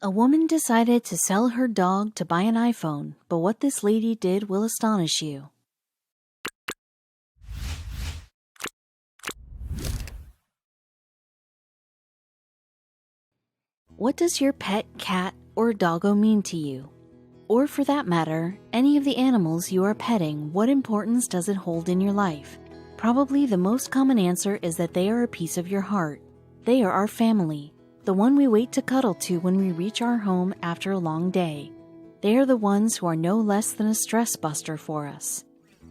A woman decided to sell her dog to buy an iPhone, but what this lady did will astonish you. What does your pet cat or doggo mean to you? Or for that matter, any of the animals you are petting, what importance does it hold in your life? Probably the most common answer is that they are a piece of your heart. They are our family, the one we wait to cuddle to when we reach our home after a long day. They are the ones who are no less than a stress buster for us.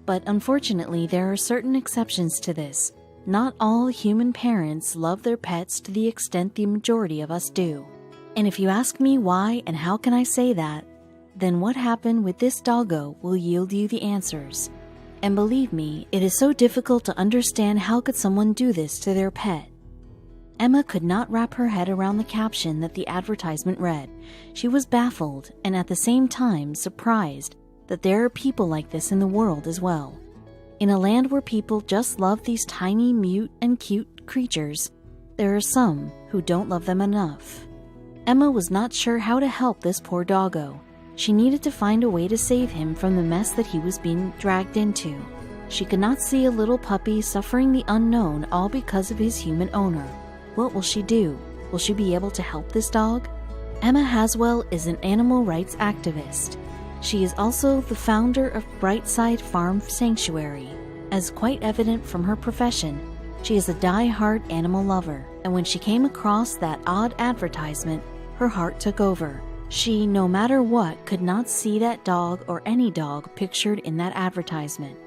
But unfortunately, there are certain exceptions to this. Not all human parents love their pets to the extent the majority of us do. And if you ask me why and how can I say that, then what happened with this doggo will yield you the answers. And believe me, it is so difficult to understand how could someone do this to their pet. Emma could not wrap her head around the caption that the advertisement read. She was baffled and at the same time surprised that there are people like this in the world as well. In a land where people just love these tiny, mute, and cute creatures, there are some who don't love them enough. Emma was not sure how to help this poor doggo. She needed to find a way to save him from the mess that he was being dragged into. She could not see a little puppy suffering the unknown all because of his human owner. What will she do? Will she be able to help this dog? Emma Haswell is an animal rights activist. She is also the founder of Brightside Farm Sanctuary. As quite evident from her profession, she is a die-hard animal lover, and when she came across that odd advertisement, her heart took over. She, no matter what, could not see that dog or any dog pictured in that advertisement.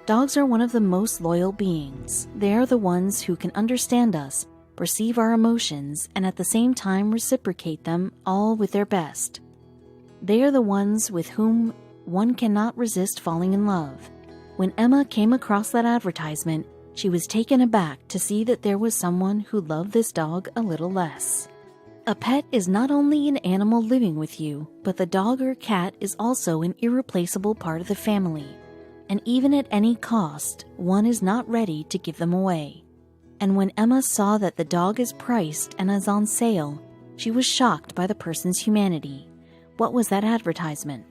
Dogs are one of the most loyal beings. They are the ones who can understand us, perceive our emotions, and at the same time reciprocate them all with their best. They are the ones with whom one cannot resist falling in love. When Emma came across that advertisement, she was taken aback to see that there was someone who loved this dog a little less. A pet is not only an animal living with you, but the dog or cat is also an irreplaceable part of the family. And even at any cost, one is not ready to give them away. And when Emma saw that the dog is priced and is on sale, she was shocked by the person's humanity. What was that advertisement?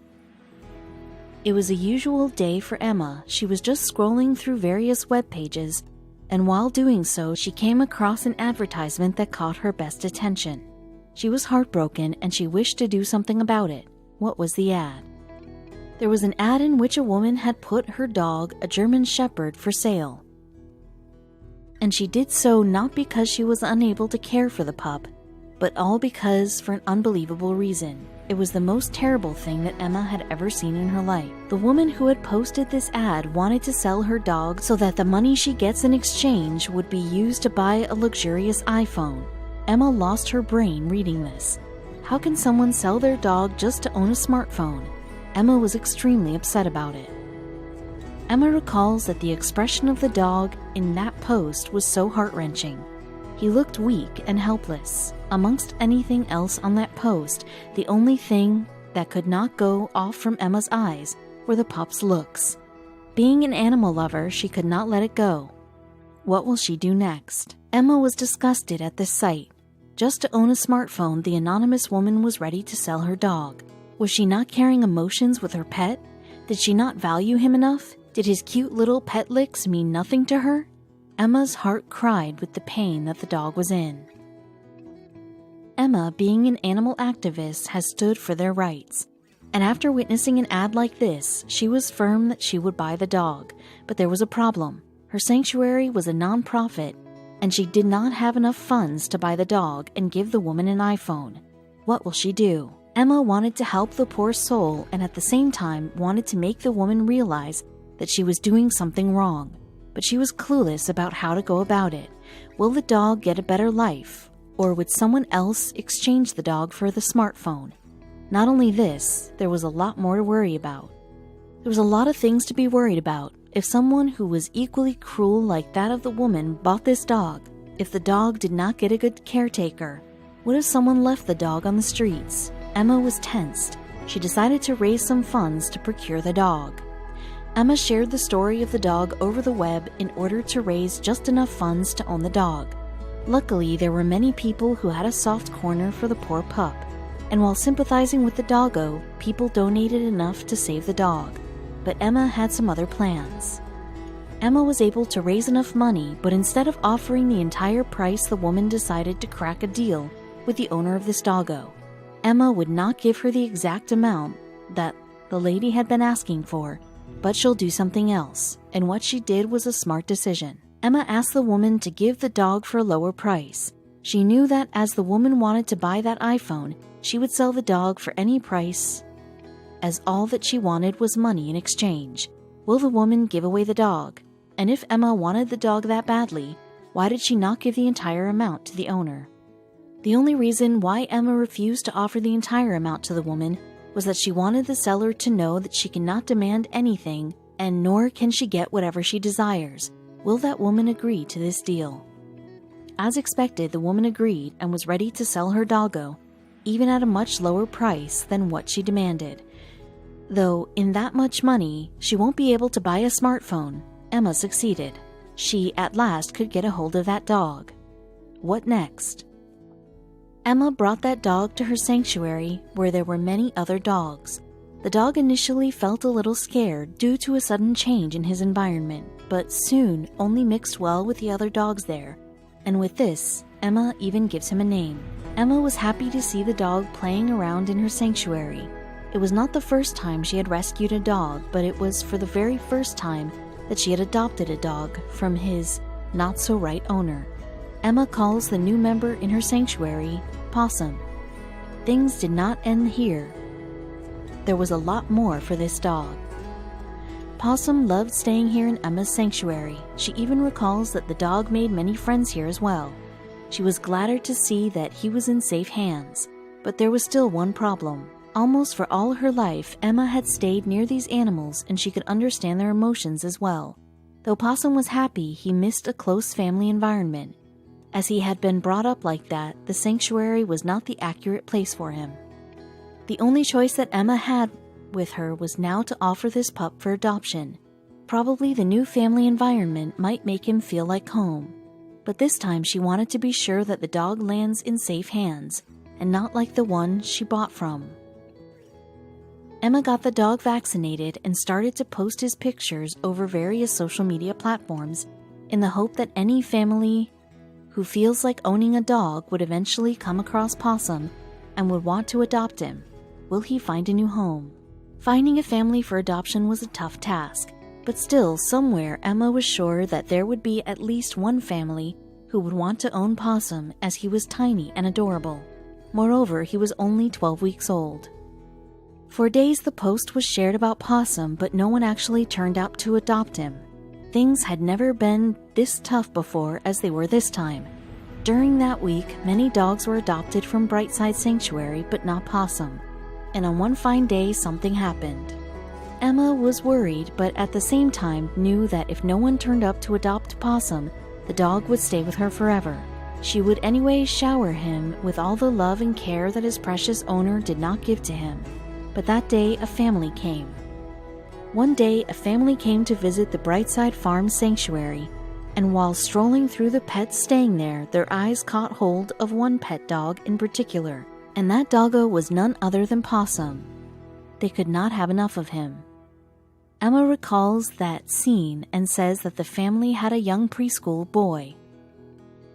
It was a usual day for Emma. She was just scrolling through various web pages, and while doing so, she came across an advertisement that caught her best attention. She was heartbroken and she wished to do something about it. What was the ad? There was an ad in which a woman had put her dog, a German Shepherd, for sale. And she did so not because she was unable to care for the pup, but all because for an unbelievable reason. It was the most terrible thing that Emma had ever seen in her life. The woman who had posted this ad wanted to sell her dog so that the money she gets in exchange would be used to buy a luxurious iPhone. Emma lost her brain reading this. How can someone sell their dog just to own a smartphone? Emma was extremely upset about it. Emma recalls that the expression of the dog in that post was so heart-wrenching. He looked weak and helpless. Amongst anything else on that post, the only thing that could not go off from Emma's eyes were the pup's looks. Being an animal lover, she could not let it go. What will she do next? Emma was disgusted at this sight. Just to own a smartphone, the anonymous woman was ready to sell her dog. Was she not carrying emotions with her pet? Did she not value him enough? Did his cute little pet licks mean nothing to her? Emma's heart cried with the pain that the dog was in. Emma, being an animal activist, has stood for their rights. And after witnessing an ad like this, she was firm that she would buy the dog. But there was a problem. Her sanctuary was a non-profit, and she did not have enough funds to buy the dog and give the woman an iPhone. What will she do? Emma wanted to help the poor soul and at the same time wanted to make the woman realize that she was doing something wrong. But she was clueless about how to go about it. Will the dog get a better life? Or would someone else exchange the dog for the smartphone? Not only this, there was a lot more to worry about. There was a lot of things to be worried about. If someone who was equally cruel like that of the woman bought this dog, if the dog did not get a good caretaker, what if someone left the dog on the streets? Emma was tensed. She decided to raise some funds to procure the dog. Emma shared the story of the dog over the web in order to raise just enough funds to own the dog. Luckily, there were many people who had a soft corner for the poor pup, And while sympathizing with the doggo, people donated enough to save the dog. But Emma had some other plans. Emma was able to raise enough money, but instead of offering the entire price, the woman decided to crack a deal with the owner of this doggo. Emma would not give her the exact amount that the lady had been asking for, but she'll do something else, and what she did was a smart decision. Emma asked the woman to give the dog for a lower price. She knew that as the woman wanted to buy that iPhone, she would sell the dog for any price, as all that she wanted was money in exchange. Will the woman give away the dog? And if Emma wanted the dog that badly, why did she not give the entire amount to the owner? The only reason why Emma refused to offer the entire amount to the woman was that she wanted the seller to know that she cannot demand anything, and nor can she get whatever she desires. Will that woman agree to this deal? As expected, the woman agreed and was ready to sell her doggo, even at a much lower price than what she demanded. Though, in that much money, she won't be able to buy a smartphone. Emma succeeded. She, at last, could get a hold of that dog. What next? Emma brought that dog to her sanctuary, where there were many other dogs. The dog initially felt a little scared due to a sudden change in his environment, but soon only mixed well with the other dogs there. And with this, Emma even gives him a name. Emma was happy to see the dog playing around in her sanctuary. It was not the first time she had rescued a dog, but it was for the very first time that she had adopted a dog from his not-so-right owner. Emma calls the new member in her sanctuary Possum. Things did not end here. There was a lot more for this dog. Possum loved staying here in Emma's sanctuary. She even recalls that the dog made many friends here as well. She was gladder to see that he was in safe hands, but there was still one problem. Almost for all her life, Emma had stayed near these animals and she could understand their emotions as well. Though Possum was happy, he missed a close family environment. As he had been brought up like that, the sanctuary was not the accurate place for him. The only choice that Emma had with her was now to offer this pup for adoption. Probably the new family environment might make him feel like home. But this time she wanted to be sure that the dog lands in safe hands, and not like the one she bought from. Emma got the dog vaccinated and started to post his pictures over various social media platforms in the hope that any family who feels like owning a dog would eventually come across Possum and would want to adopt him. Will he find a new home? Finding a family for adoption was a tough task, but still, somewhere Emma was sure that there would be at least one family who would want to own Possum, as he was tiny and adorable. Moreover, he was only 12 weeks old. For days the post was shared about Possum, but no one actually turned up to adopt him. Things had never been this tough before as they were this time. During that week, many dogs were adopted from Brightside Sanctuary, but not Possum. And on one fine day, something happened. Emma was worried, but at the same time knew that if no one turned up to adopt Possum, the dog would stay with her forever. She would anyway shower him with all the love and care that his precious owner did not give to him. But that day, a family came. One day, a family came to visit the Brightside Farm Sanctuary, and while strolling through the pets staying there, their eyes caught hold of one pet dog in particular, and that doggo was none other than Possum. They could not have enough of him. Emma recalls that scene and says that the family had a young preschool boy,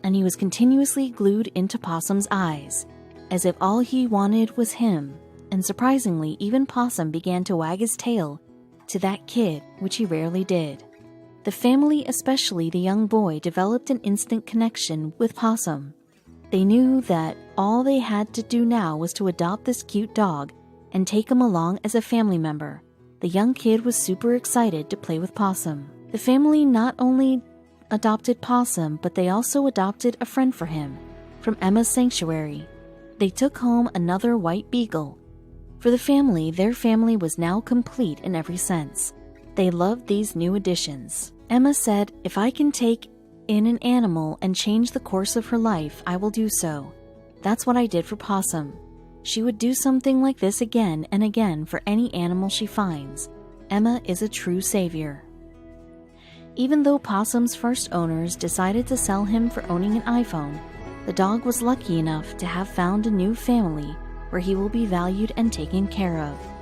and he was continuously glued into Possum's eyes, as if all he wanted was him. And surprisingly, even Possum began to wag his tail to that kid, which he rarely did. The family, especially the young boy, developed an instant connection with Possum. They knew that all they had to do now was to adopt this cute dog and take him along as a family member. The young kid was super excited to play with Possum. The family not only adopted Possum, but they also adopted a friend for him from Emma's sanctuary. They took home another white beagle. For the family, their family was now complete in every sense. They loved these new additions. Emma said, "If I can take in an animal and change the course of her life, I will do so. That's what I did for Possum." She would do something like this again and again for any animal she finds. Emma is a true savior. Even though Possum's first owners decided to sell him for owning an iPhone, the dog was lucky enough to have found a new family where he will be valued and taken care of.